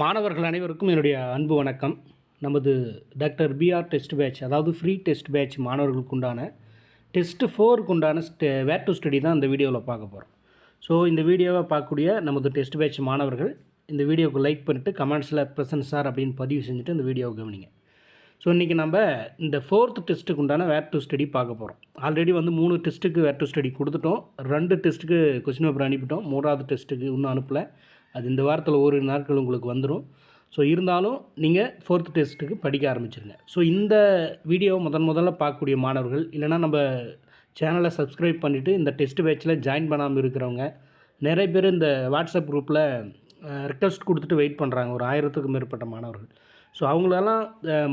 மாணவர்கள் அனைவருக்கும் என்னுடைய அன்பு வணக்கம். நமது டாக்டர் பிஆர் டெஸ்ட் பேட்ச், அதாவது ஃப்ரீ டெஸ்ட் பேட்ச் மாணவர்களுக்கு உண்டான டெஸ்ட் 4க்கு உண்டான வேர் டு ஸ்டடி தான் இந்த வீடியோவில் பார்க்க போகிறோம். ஸோ இந்த வீடியோவை பார்க்கக்கூடிய நமது டெஸ்ட் பேட்ச் மாணவர்கள் இந்த வீடியோவுக்கு லைக் பண்ணிவிட்டு கமெண்ட்ஸில் ப்ரெசன்ட் சார் அப்படின்னு பதிவு செஞ்சுட்டு இந்த வீடியோவை கவனிங்க. ஸோ இன்றைக்கி நம்ம இந்த 4th டெஸ்ட்டுக்கு உண்டான வேர் டு ஸ்டடி பார்க்க போகிறோம். ஆல்ரெடி 3 டெஸ்ட்டுக்கு வேர் டு ஸ்டடி கொடுத்துட்டோம். 2 டெஸ்ட்டுக்கு கொஸ்டின் பேப்பர் அனுப்பிட்டோம். 3வது டெஸ்ட்டுக்கு இன்னும் அனுப்பலை. அது இந்த வாரத்தில் ஒரு நாட்கள் உங்களுக்கு வந்துடும். ஸோ இருந்தாலும் நீங்கள் 4th டெஸ்ட்டுக்கு படிக்க ஆரம்பிச்சிருங்க. ஸோ இந்த வீடியோ முதல்ல பார்க்கக்கூடிய மாணவர்கள், இல்லைனா நம்ம சேனலை சப்ஸ்கிரைப் பண்ணிவிட்டு இந்த டெஸ்ட் பேட்சில் ஜாயின் பண்ணாமல் இருக்கிறவங்க நிறைய பேர் இந்த வாட்ஸ்அப் குரூப்பில் ரிக்வெஸ்ட் கொடுத்துட்டு வெயிட் பண்ணுறாங்க. ஒரு 1000க்கும் மேற்பட்ட மாணவர்கள். ஸோ அவங்களெல்லாம்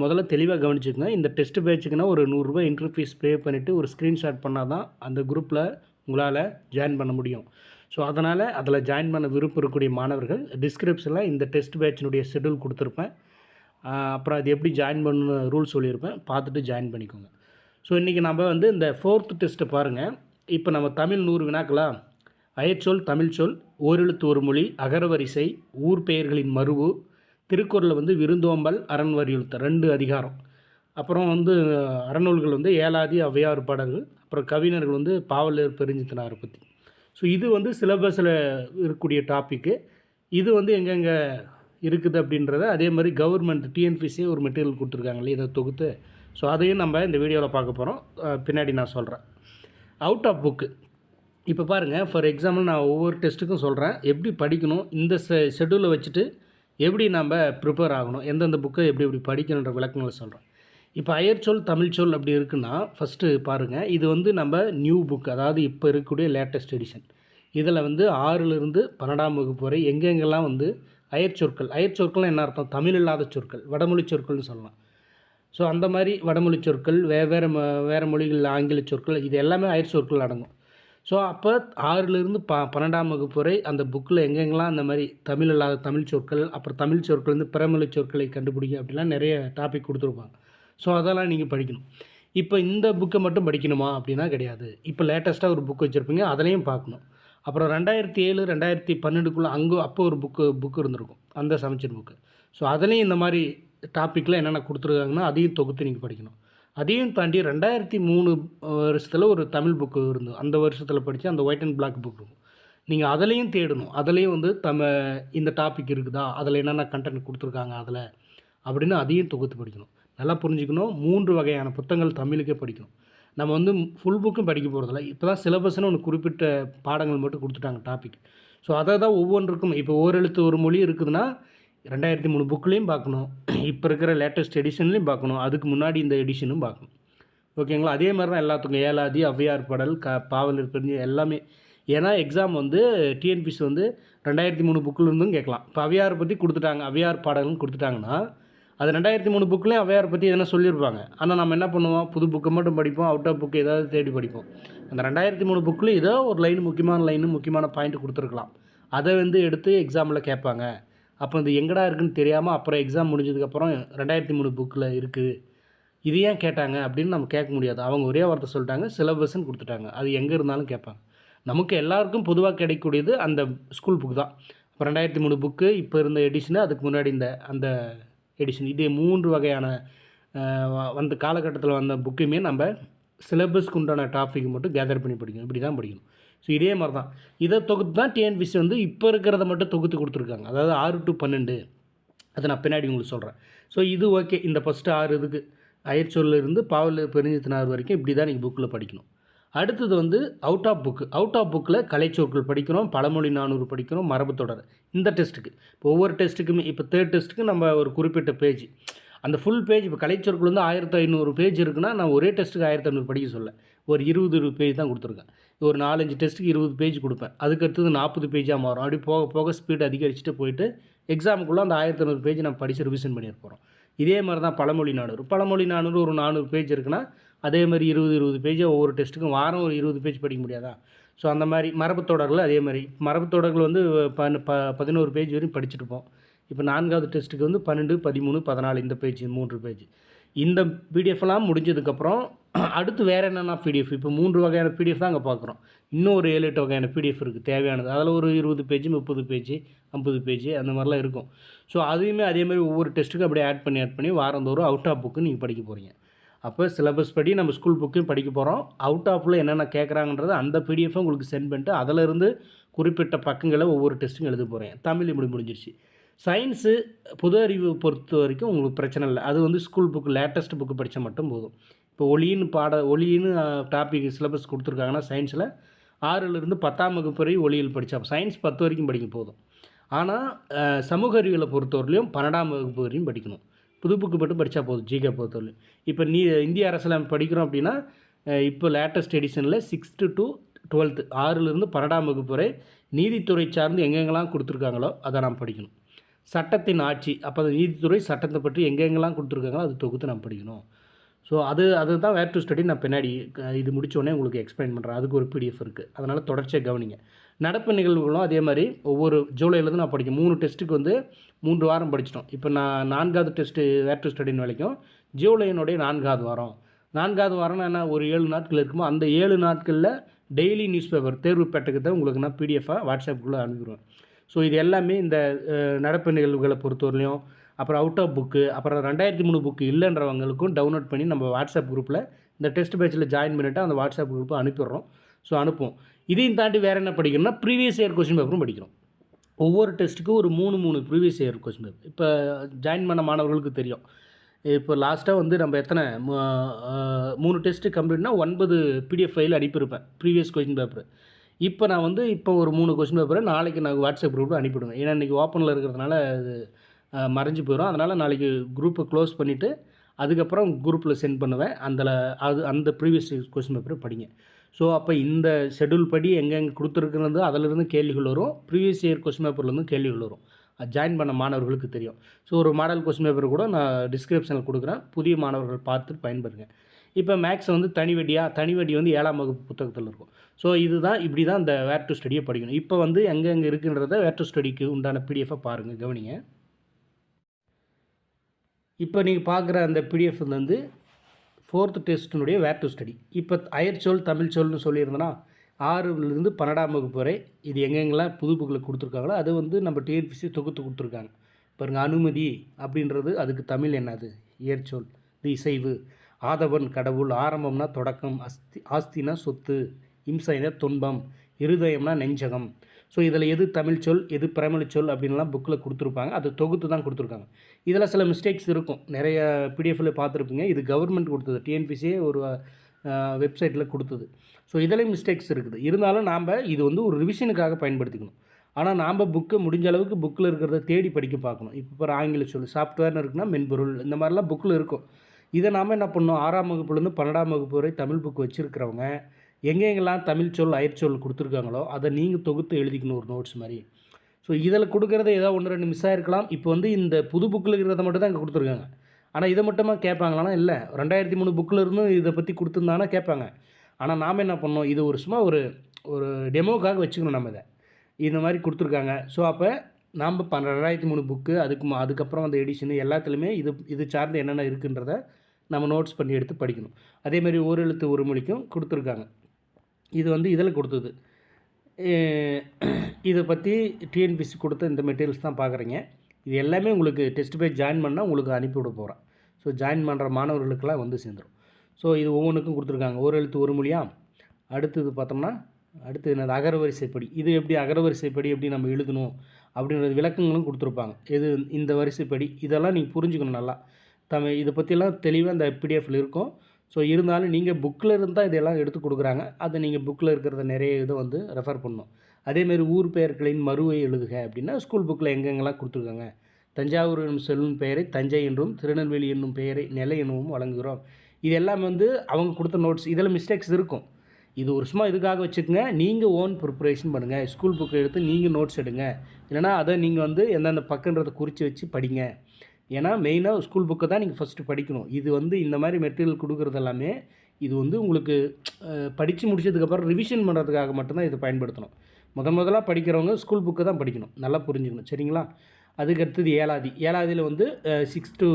முதல்ல தெளிவாக கவனிச்சுக்கோங்க. இந்த டெஸ்ட் பேட்சுக்குன்னா ஒரு ₹100 என்ட்ரி ஃபீஸ் பே பண்ணிவிட்டு ஒரு ஸ்க்ரீன்ஷாட் பண்ணால் தான் அந்த குரூப்பில் உங்களால் ஜாயின் பண்ண முடியும். ஸோ அதனால் அதில் ஜாயின் பண்ண விருப்பம் இருக்கக்கூடிய மாணவர்கள் டிஸ்கிரிப்ஷனில் இந்த டெஸ்ட் பேட்சினுடைய ஷெட்யூல் கொடுத்துருப்பேன். அப்புறம் அது எப்படி ஜாயின் பண்ணணும் ரூல்ஸ் சொல்லியிருப்பேன். பார்த்துட்டு ஜாயின் பண்ணிக்கோங்க. ஸோ இன்றைக்கி நம்ம இந்த 4th டெஸ்ட்டை பாருங்கள். இப்போ நம்ம தமிழ் 100 வினாக்களா? அயற்சொல், தமிழ் சொல், ஓரெழுத்து ஒரு மொழி, அகரவரிசை, ஊர் பெயர்களின் மருவு, திருக்குறளில் விருந்தோம்பல், அரண் வலியுறுத்த 2 அதிகாரம், அப்புறம் அறநூல்கள் ஏலாதி ஔவையார் பாடல்கள், அப்புறம் கவிஞர்கள் பாவலர் பெருஞ்சித்தனாரை பற்றி. ஸோ இது சிலபஸில் இருக்கக்கூடிய டாப்பிக்கு. இது எங்கெங்கே இருக்குது அப்படின்றத, அதே மாதிரி கவர்மெண்ட் டிஎன்பிசி ஒரு மெட்டீரியல் கொடுத்துருக்காங்களே, இதை தொகுத்து. ஸோ அதையும் நம்ம இந்த வீடியோவில் பார்க்க போகிறோம். பின்னாடி நான் சொல்கிறேன். அவுட் ஆஃப் புக்கு இப்போ பாருங்கள். ஃபார் எக்ஸாம்பிள் நான் ஒவ்வொரு டெஸ்ட்டுக்கும் சொல்கிறேன் எப்படி படிக்கணும். இந்த ஷெட்யூலை வச்சுட்டு எப்படி நம்ம ப்ரிப்பேர் ஆகணும், எந்தெந்த புக்கை எப்படி படிக்கணுன்ற விளக்கங்களை சொல்கிறேன். இப்போ அயற்சொல், தமிழ் சொல் அப்படி இருக்குன்னா ஃபஸ்ட்டு பாருங்கள். இது நம்ம நியூ புக், அதாவது இப்போ இருக்கக்கூடிய லேட்டஸ்ட் எடிஷன். இதில் 6லிருந்து 12ஆம் வகுப்பு வரை எங்கெங்கெல்லாம் அயற்சொற்கள் என்ன அர்த்தம்? தமிழ் இல்லாத சொற்கள், வடமொழி சொற்கள்னு சொல்லலாம். ஸோ அந்த மாதிரி வடமொழி சொற்கள், வேறு மொழிகள், ஆங்கில சொற்கள், இது எல்லாமே அயற்சொற்கள் அடங்கும். ஸோ அப்போ 6லிருந்து 12ஆம் வகுப்பு வரை அந்த புக்கில் எங்கெங்கெல்லாம் அந்த மாதிரி தமிழ் இல்லாத தமிழ் சொற்கள், அப்புறம் தமிழ் சொற்கள் பிறமொழி சொற்களை கண்டுபிடிக்க அப்படிலாம் நிறைய டாபிக் கொடுத்துருப்பாங்க. ஸோ அதெல்லாம் நீங்கள் படிக்கணும். இப்போ இந்த புக்கை மட்டும் படிக்கணுமா அப்படின்னா கிடையாது. இப்போ லேட்டஸ்ட்டாக ஒரு புக் வச்சுருப்பீங்க, அதிலையும் பார்க்கணும். அப்புறம் 2007, 2012க்குள்ளே அப்போ ஒரு புக்கு இருந்திருக்கும், அந்த சமச்சீர் புக்கு. ஸோ அதுலேயும் இந்த மாதிரி டாப்பிக்கில் என்னென்ன கொடுத்துருக்காங்கன்னா அதையும் தொகுத்து நீங்கள் படிக்கணும். அதையும் தாண்டி 2003 வருஷத்தில் ஒரு தமிழ் புக்கு இருந்தது. அந்த வருஷத்தில் படித்து அந்த ஒயிட் அண்ட் பிளாக் புக் இருக்கும். நீங்கள் அதிலையும் தேடணும். அதுலேயும் இந்த டாபிக் இருக்குதா, அதில் என்னென்ன கண்டென்ட் கொடுத்துருக்காங்க அதில் அப்படின்னு அதையும் தொகுத்து படிக்கணும். நல்லா புரிஞ்சுக்கணும். 3 வகையான புத்தகங்கள் தமிழுக்கே படிக்கணும். நம்ம ஃபுல் புக்கும் படிக்க போகிறதில்ல. இப்போ தான் சிலபஸ்ன்னு ஒன்று குறிப்பிட்ட பாடங்கள் மட்டும் கொடுத்துட்டாங்க டாபிக். ஸோ அதை தான் ஒவ்வொன்றுக்கும் இப்போ ஓரெழுத்து ஒரு மொழி இருக்குதுன்னா 2003 புக்லேயும் பார்க்கணும், இப்போ இருக்கிற லேட்டஸ்ட் எடிஷன்லேயும் பார்க்கணும், அதுக்கு முன்னாடி இந்த எடிஷனும் பார்க்கணும். ஓகேங்களா? அதே மாதிரி தான் எல்லாத்துக்கும் ஏலாதி ஔவையார் பாடல், பாவலர் பெருஞ்சி எல்லாமே. ஏன்னா எக்ஸாம் டிஎன்பிசி 2003 புக்கில் இருந்தும் கேட்கலாம். இப்போ ஔவையாரை பற்றி கொடுத்துட்டாங்க, ஔவையார் பாடல்னு கொடுத்துட்டாங்கன்னா அது 2003 புக்லேயும் ஔவையாரை பற்றி எதனா சொல்லியிருப்பாங்க. ஆனால் நம்ம என்ன பண்ணுவோம், புது புக்கை மட்டும் படிப்போம், அவுட் ஆஃப் புக்கு ஏதாவது தேடி படிப்போம். அந்த 2003 புக்கில் ஏதோ ஒரு முக்கியமான பாயிண்ட் கொடுத்துருக்கலாம். அதை எடுத்து எக்ஸாமில் கேட்பாங்க. அப்போ இது எங்கடா இருக்குதுன்னு தெரியாமல் அப்புறம் எக்ஸாம் முடிஞ்சதுக்கப்புறம் 2003 புக்கில் இருக்குது, இது ஏன் கேட்டாங்க அப்படின்னு நம்ம கேட்க முடியாது. அவங்க ஒரே வார்த்தை சொல்லிட்டாங்க, சிலபஸ்ன்னு கொடுத்துட்டாங்க. அது எங்கே இருந்தாலும் கேட்பாங்க. நமக்கு எல்லாருக்கும் பொதுவாக கிடைக்கக்கூடியது அந்த ஸ்கூல் புக் தான். இப்போ 2003 புக்கு, இப்போ இருந்த எடிஷனு, அதுக்கு முன்னாடி அந்த எடிஷன், இதே 3 வகையான காலகட்டத்தில் வந்த புக்குமே நம்ம சிலபஸ்க்கு உண்டான டாபிக் மட்டும் கேதர் பண்ணி படிக்கணும். இப்படி தான் படிக்கணும். ஸோ இதே மாதிரி தான் இதை தொகுத்து தான் டிஎன்பிசி இப்போ இருக்கிறத மட்டும் தொகுத்து கொடுத்துருக்காங்க. அதாவது 6 to 12, அதை நான் பின்னாடி உங்களுக்கு சொல்கிறேன். ஸோ இது ஓகே. இந்த ஃபஸ்ட்டு 6 இதுக்கு அயற்சொல்லிருந்து பாவலர் பெருஞ்சித்தனார் வரைக்கும் இப்படி தான் நீங்கள் புக்கில் படிக்கணும். அடுத்தது அவுட் ஆஃப் புக்கில் கலைச்சொற்கள் படிக்கிறோம், பழமொழி 400 படிக்கிறோம், மரபு தொடர். இந்த டெஸ்ட்டுக்கு இப்போ ஒவ்வொரு டெஸ்ட்டுக்குமே இப்போ 3rd டெஸ்ட்டுக்கு நம்ம ஒரு குறிப்பிட்ட பேஜ், அந்த ஃபுல் பேஜ், இப்போ கலைச்சொற்கள் 1500 பேஜ் இருக்குன்னா நான் ஒரே டெஸ்ட்டுக்கு 1500 படிக்க சொல்ல, ஒரு 20 பேஜ் தான் கொடுத்துருக்கேன். ஒரு 4-5 டெஸ்ட்டுக்கு 20 பேஜ் கொடுப்பேன். அதுக்கடுத்தது 40 பேஜாக மாறும். அப்படி போக போக ஸ்பீடு அதிகரிச்சுட்டு போயிட்டு எக்ஸாமுக்குள்ளே அந்த 1500 பேஜ் நம்ம படித்து ரிவிஷன் பண்ணிட்டு போகிறோம். இதே மாதிரி தான் பழமொழி 400 ஒரு 400 பேஜ் இருக்குன்னா அதே மாதிரி 20 பேஜாக ஒவ்வொரு டெஸ்ட்டுக்கும் வாரம் ஒரு 20 பேஜ் படிக்க முடியாதா? ஸோ அந்த மாதிரி மரபு தொடர்கள் அதே மாதிரி மரபு தொடர்கள் 11 பேஜ் வரையும் படிச்சுட்டுப்போம். இப்போ 4வது டெஸ்ட்டுக்கு 12, 13, 14 இந்த பேஜ் 3 பேஜ். இந்த பிடிஎஃப்லாம் முடிஞ்சதுக்கப்புறம் அடுத்து வேறு என்னென்ன பிடிஎஃப் இப்போ 3 வகையான பிடிஎஃப் தான் அங்கே பார்க்குறோம். இன்னும் ஒரு 7, 8 வகையான பிடிஎஃப் இருக்குது தேவையானது. அதில் ஒரு 20 பேஜ், 30 பேஜ், 50 பேஜ் அந்த மாதிரிலாம் இருக்கும். ஸோ அதையுமே அதேமாதிரி ஒவ்வொரு டெஸ்ட்டுக்கும் அப்படியே ஆட் பண்ணி வாரந்தோறும் அவுட் ஆஃப் புக்கு நீங்கள் படிக்க போகிறீங்க. அப்போ சிலபஸ் படி நம்ம ஸ்கூல் புக்கையும் படிக்க போகிறோம். அவுட் ஆஃபில் என்னென்ன கேட்குறாங்கன்றது அந்த பிடிஎஃபை உங்களுக்கு சென்ட் பண்ணிட்டு அதிலிருந்து குறிப்பிட்ட பக்கங்களை ஒவ்வொரு டெஸ்ட்டுக்கும் எழுத போகிறேன். தமிழ் இப்படி முடிஞ்சிருச்சு. சயின்ஸு பொது அறிவு பொறுத்த வரைக்கும் உங்களுக்கு பிரச்சனை இல்லை. அது வந்து ஸ்கூல் புக்கு லேட்டஸ்ட் புக்கு படித்தா மட்டும் போதும். இப்போ ஒளின்னு டாபிக் சிலபஸ் கொடுத்துருக்காங்கன்னா சயின்ஸில் 6லேருந்து 10ஆம் வகுப்பு வரை ஒளியியல் படித்தா சயின்ஸ் 10 வரைக்கும் படிக்க போதும். ஆனால் சமூக அறிவியலை பொறுத்தவரையிலையும் 12ஆம் வகுப்பு வரையும் படிக்கணும். புது புக்கு மட்டும் படித்தா போதும் ஜிகே பொறுத்தவரையும். இப்போ இந்திய அரசியலமைப்பு படிக்கிறோம் அப்படின்னா இப்போ லேட்டஸ்ட் எடிஷனில் 6th to 12th 6லேருந்து 12ஆம் வகுப்பு வரை நீதித்துறை சார்ந்து எங்கெங்கெல்லாம் கொடுத்துருக்காங்களோ அதை நாம் படிக்கணும். சட்டத்தின் ஆட்சி, அப்போ அந்த நீதித்துறை சட்டத்தை பற்றி எங்கெங்கெல்லாம் கொடுத்துருக்காங்களோ அது தொகுத்து நாம் படிக்கணும். ஸோ அதுதான் வேர் டு ஸ்டடி. நான் பின்னாடி இது முடித்தோடனே உங்களுக்கு எக்ஸ்பிளைன் பண்ணுறேன். அதுக்கு ஒரு பிடிஎஃப் இருக்குது. அதனால் தொடர்ச்சியாக கவனிங்க. நடப்பு நிகழ்வுகளும் அதே மாதிரி ஒவ்வொரு ஜூலையிலேருந்து நான் படிக்கும் 3 டெஸ்ட்டுக்கு வந்து 3 வாரம் படிச்சிட்டோம். இப்போ நான் 4வது டெஸ்ட்டு வேர் டு ஸ்டடின்னு வரைக்கும் ஜூலையினுடைய 4வது வாரம். 4வது வாரம்னா என்ன, ஒரு 7 நாட்கள் இருக்குமோ அந்த 7 நாட்களில் டெய்லி நியூஸ் பேப்பர் தேர்வு பெட்டகத்தை உங்களுக்கு நான் பிடிஎஃபாக வாட்ஸ்அப்புக்குள்ளே அனுப்பிடுவேன். ஸோ இது எல்லாமே இந்த நடப்பு நிகழ்வுகளை பொறுத்தவரையிலையும் அப்புறம் அவுட் ஆஃப் புக்கு அப்புறம் 2003 புக்கு இல்லைன்றவங்களுக்கும் டவுன்லோட் பண்ணி நம்ம வாட்ஸ்அப் குரூப்பில் இந்த டெஸ்ட் பேட்சில் ஜாயின் பண்ணிவிட்டு அந்த வாட்ஸ்அப் குரூப்பை அனுப்பிடுறோம். ஸோ அனுப்புவோம். இதையும் தாண்டி வேறு என்ன படிக்கணும்னா ப்ரீவியஸ் இயர் கொஸ்டின் பேப்பரும் படிக்கிறோம். ஒவ்வொரு டெஸ்ட்டுக்கும் ஒரு 3 ப்ரீவியஸ் இயர் கொஸ்டின் பேப்பர். இப்போ ஜாயின் பண்ண மாணவர்களுக்கு தெரியும். இப்போ லாஸ்ட்டாக வந்து நம்ம எத்தனை 3 டெஸ்ட்டு கம்ப்ளீட்னா 9 பிடிஎஃப் ஃபைல் அனுப்பியிருப்பேன் ப்ரீவியஸ் கொஸ்டின் பேப்பர். இப்போ நான் வந்து ஒரு 3 கொஸ்டின் பேப்பரை நாளைக்கு நான் வாட்ஸ்அப் குரூப்பில் அனுப்பிவிடுவேன். ஏன்னா இன்றைக்கி ஓப்பனில் இருக்கிறதுனால அது மறைஞ்சு போயிடும். அதனால் நாளைக்கு குரூப்பை க்ளோஸ் பண்ணிவிட்டு அதுக்கப்புறம் குரூப்பில் சென்ட் பண்ணுவேன். அந்த ப்ரீவியஸ் கொஸ்டின் பேப்பரை படிங்க. ஸோ அப்போ இந்த ஷெடியூல் படி எங்கெங்கே கொடுத்துருக்குறது அதிலிருந்து கேள்விகள் வரும். ப்ரீவியஸ் இயர் கொஸ்டின் பேப்பர்லேருந்து கேள்விகள் வரும். ஜாயின் பண்ண மாணவர்களுக்கு தெரியும். ஸோ ஒரு மாடல் கொஸ்டின் பேப்பர் கூட நான் டிஸ்கிரிப்ஷனில் கொடுக்குறேன். புதிய மாணவர்கள் பார்த்து பயன்படுங்க. இப்போ மேக்ஸ் வந்து தனி வடி வந்து 7ஆம் வகுப்பு புத்தகத்தில் இருக்கும். ஸோ இப்படி தான் இந்த வேர் டு ஸ்டடியை படிக்கணும். இப்போ வந்து எங்கெங்கே இருக்குன்றத வேர் டு ஸ்டடிக்கு உண்டான பிடிஎஃபை பாருங்கள், கவனிங்க. இப்போ நீங்கள் பார்க்குற அந்த பிடிஎஃப் வந்து 4th டெஸ்ட்டினுடைய வேர் டு ஸ்டடி. இப்போ அயற்சொல் தமிழ் சொல்னு சொல்லியிருந்தேன்னா 6லேருந்து 12ஆம் வகுப்பு வரை இது எங்கெங்கெல்லாம் புது புக்கில் கொடுத்துருக்காங்களோ அது வந்து நம்ம டிஎன்பிசி தொகுத்து கொடுத்துருக்காங்க. பாருங்கள், அனுமதி அப்படின்றது அதுக்கு தமிழ் என்னது, இயற்சொல். இது இசைவு, ஆதவன் கடவுள், ஆரம்பம்னா தொடக்கம், ஆஸ்தினா சொத்து, இம்சைனா துன்பம், இருதயம்னா நெஞ்சகம். ஸோ இதில் எது தமிழ் சொல் எது பிறமொழி சொல் அப்படின்லாம் புக்கில் கொடுத்துருப்பாங்க. அது தொகுத்து தான் கொடுத்துருக்காங்க. இதில் சில மிஸ்டேக்ஸ் இருக்கும். நிறைய பிடிஎஃப்பில் பார்த்துருப்பீங்க. இது கவர்மெண்ட் கொடுத்தது, டிஎன்பிசியே ஒரு வெப்சைட்டில் கொடுத்தது. ஸோ இதில் மிஸ்டேக்ஸ் இருக்குது. இருந்தாலும் நாம் இது வந்து ஒரு ரிவிஷனுக்காக பயன்படுத்திக்கணும். ஆனால் நாம் புக்கு முடிஞ்ச அளவுக்கு புக்கில் இருக்கிறத தேடி படிக்க பார்க்கணும். இப்போ ஆங்கில சொல் சாஃப்ட்வேர்னு இருக்குன்னா மென்பொருள், இந்த மாதிரிலாம் புக்கில் இருக்கும். இதை நாம் என்ன பண்ணணும், 6ஆம் வகுப்புலேருந்து 12ஆம் வகுப்பு வரை தமிழ் புக்கு வச்சுருக்கிறவங்க எங்கெங்கெல்லாம் தமிழ் சொல் அயற்சொல் கொடுத்துருக்காங்களோ அதை நீங்கள் தொகுத்து எழுதிக்கணும் ஒரு நோட்ஸ் மாதிரி. ஸோ இதில் கொடுக்குறது ஏதோ 1-2 மிஸ் ஆகிருக்கலாம். இப்போ வந்து இந்த புது புக்கில் இருக்கிறத மட்டும் தான் இங்கே கொடுத்துருக்காங்க. ஆனால் இதை மட்டுமா கேட்பாங்களான்னா இல்லை, 2003 புக்கில் இருந்தும் இதை பற்றி கொடுத்துருந்தாங்கன்னா கேட்பாங்க. ஆனால் நாம் என்ன பண்ணோம், இது ஒரு சும்மா ஒரு டெமோக்காக வச்சுக்கணும் நம்ம இதை. இந்த மாதிரி கொடுத்துருக்காங்க. ஸோ அப்போ நாம் 2003 புக்கு அதுக்கப்புறம் அந்த எடிஷனு எல்லாத்துலேயுமே இது சார்ந்து என்னென்ன இருக்குன்றதை நம்ம நோட்ஸ் பண்ணி எடுத்து படிக்கணும். அதேமாதிரி ஒரு எழுத்து ஒரு மொழிக்கும் கொடுத்துருக்காங்க. இது வந்து இதில் கொடுத்தது. இதை பற்றி டிஎன்பிசி கொடுத்த இந்த மெட்டீரியல்ஸ் தான் பார்க்குறீங்க. இது எல்லாமே உங்களுக்கு டெஸ்ட் பேஜ் ஜாயின் பண்ணால் உங்களுக்கு அனுப்பிவிட போகிறேன். ஸோ ஜாயின் பண்ணுற மாணவர்களுக்கெல்லாம் வந்து சேர்ந்துடும். ஸோ இது ஒவ்வொன்றுக்கும் கொடுத்துருக்காங்க. ஒரு எழுத்து ஒரு மொழியா. அடுத்தது பார்த்தோம்னா அடுத்து என்னது, அகரவரிசைப்படி. இது எப்படி அகரவரிசைப்படி எப்படி நம்ம எழுதணும் அப்படின்றது விளக்கங்களும் கொடுத்துருப்பாங்க. இந்த வரிசைப்படி இதெல்லாம் நீங்கள் புரிஞ்சுக்கணும் நல்லா. இதை பற்றியெல்லாம் தெளிவாக இந்த பிடிஎஃப்பில் இருக்கும். ஸோ இருந்தாலும் நீங்கள் புக்கில் இருந்தால் இதெல்லாம் எடுத்து கொடுக்குறாங்க. அதை நீங்கள் புக்கில் இருக்கிறத நிறைய இதை வந்து ரெஃபர் பண்ணணும். அதேமாரி ஊர் பெயர்களின் மறுவை எழுதுக அப்படின்னா ஸ்கூல் புக்கில் எங்கெங்கெல்லாம் கொடுத்துருக்காங்க. தஞ்சாவூர் என்னும் செல்லும் பெயரை தஞ்சை என்றும், திருநெல்வேலி என்னும் பெயரை நெல்லை என்னவும் வழங்குகிறோம். இது எல்லாம் வந்து அவங்க கொடுத்த நோட்ஸ். இதில் மிஸ்டேக்ஸ் இருக்கும். இது ஒரு சும்மா இதுக்காக வச்சுக்கோங்க. நீங்கள் ஓன் ப்ரிப்பரேஷன் பண்ணுங்கள். ஸ்கூல் புக்கை எடுத்து நீங்கள் நோட்ஸ் எடுங்க. இல்லைனா அதை நீங்கள் வந்து எந்தெந்த பக்கன்றதை குறித்து வச்சு படிங்க. ஏன்னா மெயினாக ஸ்கூல் புக்கை தான் நீங்கள் ஃபஸ்ட்டு படிக்கணும். இது வந்து இந்த மாதிரி மெட்டீரியல் கொடுக்குறது எல்லாமே இது வந்து உங்களுக்கு படித்து முடிச்சதுக்கப்புறம் ரிவிஷன் பண்ணுறதுக்காக மட்டும்தான் இதை பயன்படுத்தணும். முதலாக படிக்கிறவங்க ஸ்கூல் புக்கை தான் படிக்கணும். நல்லா புரிஞ்சுக்கணும், சரிங்களா? அதுக்கு அடுத்தது ஏழாவதியில் வந்து 6th to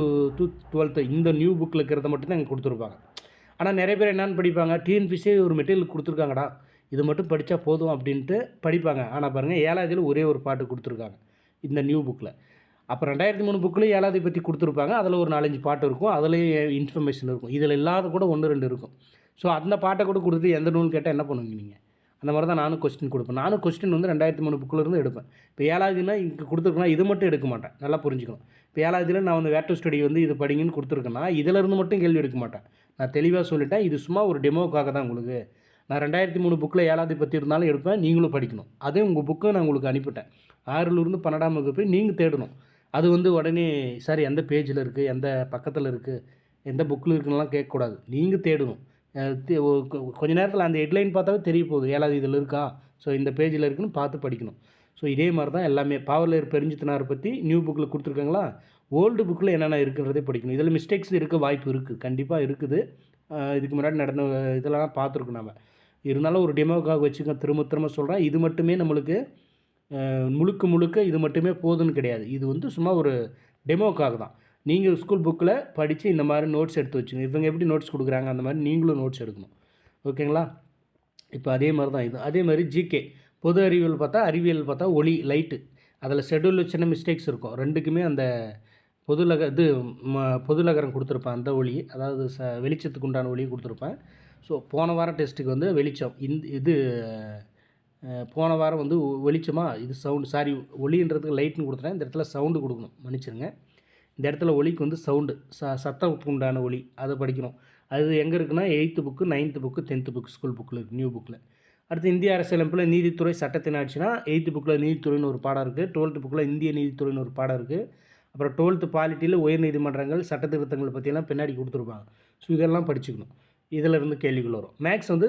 12th இந்த நியூ புக்கில் இருக்கிறத மட்டும் தான் இங்கே கொடுத்துருப்பாங்க. ஆனால் நிறைய பேர் என்னென்னு படிப்பாங்க, டிஎன்பிசியே ஒரு மெட்டீரியல் கொடுத்துருக்காங்கடா, இது மட்டும் படித்தா போதும் அப்படின்ட்டு படிப்பாங்க. ஆனால் பாருங்கள், ஏழாவதியில் ஒரே ஒரு பாட்டு கொடுத்துருக்காங்க இந்த நியூ புக்கில். அப்போ 2003 புக்கில் ஏழாவதை பற்றி கொடுத்துருப்பாங்க. அதில் ஒரு 4-5 பாட்டு இருக்கும், அதுலேயே இன்ஃபர்மேஷன் இருக்கும். இதில் இல்லாத கூட 1-2 இருக்கும். ஸோ அந்த பாட்டை கூட கொடுத்துட்டு எந்த நூல் கேட்டால் என்ன பண்ணுவீங்க நீங்கள்? அந்த மாதிரி தான் நானும் கொஸ்டின் கொடுப்பேன். நானும் கொஸ்டின் வந்து 2003 புக்கிலேருந்து எடுப்பேன். இப்போ ஏழாவதுனா இங்கே கொடுத்துருக்கேன்னா இது மட்டும் எடுக்க மாட்டேன், நல்லா புரிஞ்சுக்கணும். இப்போ ஏழாவதில் நான் வந்து வேர் டு ஸ்டடி வந்து இது படிங்கன்னு கொடுத்துருக்கேன்னா இதிலேருந்து மட்டும் கேள்வி எடுக்க மாட்டேன். நான் தெளிவாக சொல்லிட்டேன், இது சும்மா ஒரு டெமோக்காக தான் உங்களுக்கு. நான் 2003 புக்கில் ஏழாவது பற்றி இருந்தாலும் எடுப்பேன், நீங்களும் படிக்கணும். அதே உங்கள் புக்கை நான் உங்களுக்கு அனுப்பிவிட்டேன். 6லேருந்து 12ஆம் வகுப்பு போய் நீங்கள் தேடணும். அது வந்து உடனே சார் எந்த பேஜில் இருக்குது, எந்த பக்கத்தில் இருக்குது, எந்த புக்கில் இருக்குன்னெலாம் கேட்கக்கூடாது. நீங்கள் தேடணும். கொஞ்ச நேரத்தில் அந்த ஹெட்லைன் பார்த்தாவே தெரிய போகுது, ஏழாவது இதில் இருக்கா, ஸோ இந்த பேஜில் இருக்குன்னு பார்த்து படிக்கணும். ஸோ இதே மாதிரி தான் எல்லாமே. பாவலர் பெருஞ்சித்தனார் பற்றி நியூ புக்கில் கொடுத்துருக்காங்களா, ஓல்டு புக்கில் என்னென்ன இருக்குன்றதே படிக்கணும். இதில் மிஸ்டேக்ஸ் இருக்க வாய்ப்பு இருக்குது, கண்டிப்பாக இருக்குது. இதுக்கு முன்னாடி நடந்த இதெல்லாம் பார்த்துருக்கோம் நம்ம. இருந்தாலும் ஒரு டெமோக்காக வச்சுக்க திரும்ப திரும்ப சொல்கிறேன். இது மட்டுமே நம்மளுக்கு முழுக்க இது மட்டுமே போதுன்னு கிடையாது. இது வந்து சும்மா ஒரு டெமோக்காக தான். நீங்கள் ஸ்கூல் புக்கில் படித்து இந்த மாதிரி நோட்ஸ் எடுத்து வச்சுங்க. இவங்க எப்படி நோட்ஸ் கொடுக்குறாங்க அந்த மாதிரி நீங்களும் நோட்ஸ் எடுக்கணும். ஓகேங்களா? இப்போ அதே மாதிரி தான் இது. அதே மாதிரி ஜிகே பொது அறிவியல் பார்த்தா ஒளி லைட்டு, அதில் ஷெட்யூலில் சின்ன மிஸ்டேக்ஸ் இருக்கும். ரெண்டுக்குமே அந்த பொதுலகரம் கொடுத்துருப்பேன். அந்த ஒளி, அதாவது வெளிச்சத்துக்கு உண்டான ஒளியை கொடுத்துருப்பேன். ஸோ போன வாரம் டெஸ்ட்டுக்கு வந்து வெளிச்சம், போன வாரம் வந்து வெளிச்சமாக இது சவுண்டு, ஒளின்றதுக்கு லைட்னு கொடுத்துட்டேன். இந்த இடத்துல சவுண்டு கொடுக்கணும், மன்னிச்சிருங்க. இந்த இடத்துல ஒலிக்கு வந்து சவுண்டு, சத்தத்துக்கு உண்டான ஒலி, அதை படிக்கணும். அது எங்கே இருக்குன்னா 8th book, 9th book, 10th book school புக்கில் இருக்குது, நியூ புக்கில். அடுத்து இந்திய அரசியலமைப்பில் நீதித்துறை சட்டத்தின் ஆட்சினா 8th புக்கில் நீதித்துறைன்னு ஒரு பாடம் இருக்குது. 12th புக்கில் இந்திய நீதித்துறைன்னு ஒரு பாடம் இருக்குது. அப்புறம் 12th பாலிட்டியில் உயர் நீதிமன்றங்கள் சட்டத்திருத்தங்களை பற்றியெல்லாம் பின்னாடி கொடுத்துருப்பாங்க. ஸோ இதெல்லாம் படிச்சுக்கணும். இதில் இருந்து கேள்விகள் வரும். மேக்ஸ் வந்து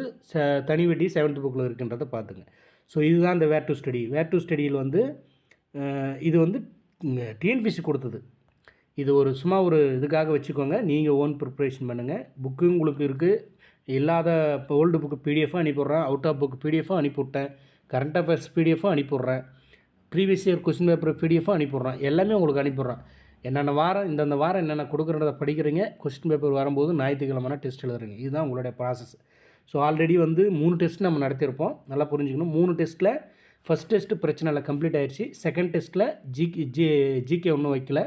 தனி வெட்டி 7th புக்கில் இருக்குன்றதை பார்த்துங்க. ஸோ இதுதான் இந்த வேர் டு ஸ்டடி. வேர் டு ஸ்டடியில் வந்து இது வந்து டிஎன்பிசி கொடுத்தது. இது ஒரு சும்மா ஒரு இதுக்காக வச்சுக்கோங்க. நீங்கள் ஓன் ப்ரிப்ரேஷன் பண்ணுங்கள். புக்கு உங்களுக்கு இருக்குது. இல்லாத இப்போ ஓல்டு புக்கு பிடிஎஃபாக அனுப்பிவிட்றேன், அவுட் ஆஃப் புக் பிடிஎஃபாக அனுப்பிவிட்டேன், கரண்ட் அஃபேர்ஸ் பிடிஎஃபாக அனுப்பிவிட்றேன், ப்ரீவியஸ் இயர் கொஸ்டின் பேப்பர் பிடிஎஃபாக அனுப்பிவிட்றேன். எல்லாமே உங்களுக்கு அனுப்பிவிட்றேன். என்னென்ன வாரம் இந்தந்த வாரம் என்னென்ன கொடுக்குறத படிக்கிறீங்க. கொஸ்டின் பேப்பர் வரும்போது ஞாயிற்றுக்கிழமைனா டெஸ்ட் எழுதுறீங்க. இதுதான் உங்களுடைய ப்ராசஸ். ஸோ ஆல்ரெடி வந்து 3 டெஸ்ட் நம்ம நடத்தியிருப்போம், நல்லா புரிஞ்சுக்கணும். 3 டெஸ்ட்டில் ஃபஸ்ட் டெஸ்ட்டு பிரச்சனை இல்லை, கம்ப்ளீட் ஆகிடுச்சு. செகண்ட் டெஸ்ட்டில் ஜிகே ஒன்றும் வைக்கல,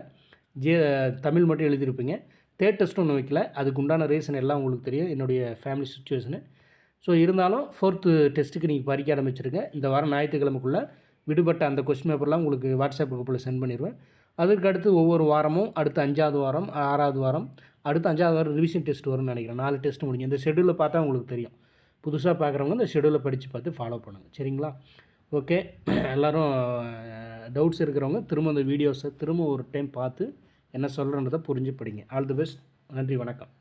தமிழ் மட்டும் எழுதியிருப்பீங்க. தேர்ட் டெஸ்ட்டும் ஒன்றும் வைக்கல. அதுக்கு உண்டான ரீசன் எல்லாம் உங்களுக்கு தெரியும், என்னுடைய ஃபேமிலி சுச்சுவேஷனு. ஸோ இருந்தாலும் 4th டெஸ்ட்டுக்கு நீங்கள் படிக்க ஆரம்பிச்சிருங்க. இந்த வாரம் ஞாயிற்றுக்கிழமைக்குள்ளே விடுபட்ட அந்த கொஸ்டின் பேப்பர்லாம் உங்களுக்கு வாட்ஸ்அப் குரூப்பில் சென்ட் பண்ணிடுவேன். அதுக்கு அடுத்து ஒவ்வொரு வாரமும் அடுத்து 5வது வாரம், 6வது வாரம், அடுத்து 5வது வாரம் ரிவிஷன் டெஸ்ட் வரும்னு நினைக்கிறேன். 4 டெஸ்ட் முடிஞ்சு. இந்த ஷெடியூலில் பார்த்தா உங்களுக்கு தெரியும். புதுசாக பார்க்குறவங்க இந்த ஷெடியூலை படித்து பார்த்து ஃபாலோ பண்ணுங்கள், சரிங்களா? ஓகே, எல்லோரும் டவுட்ஸ் இருக்கிறவங்க திரும்ப அந்த வீடியோஸை திரும்ப ஒரு டைம் பார்த்து என்ன சொல்கிறன்றதை புரிஞ்சு படிங்க. All the best. நன்றி, வணக்கம்.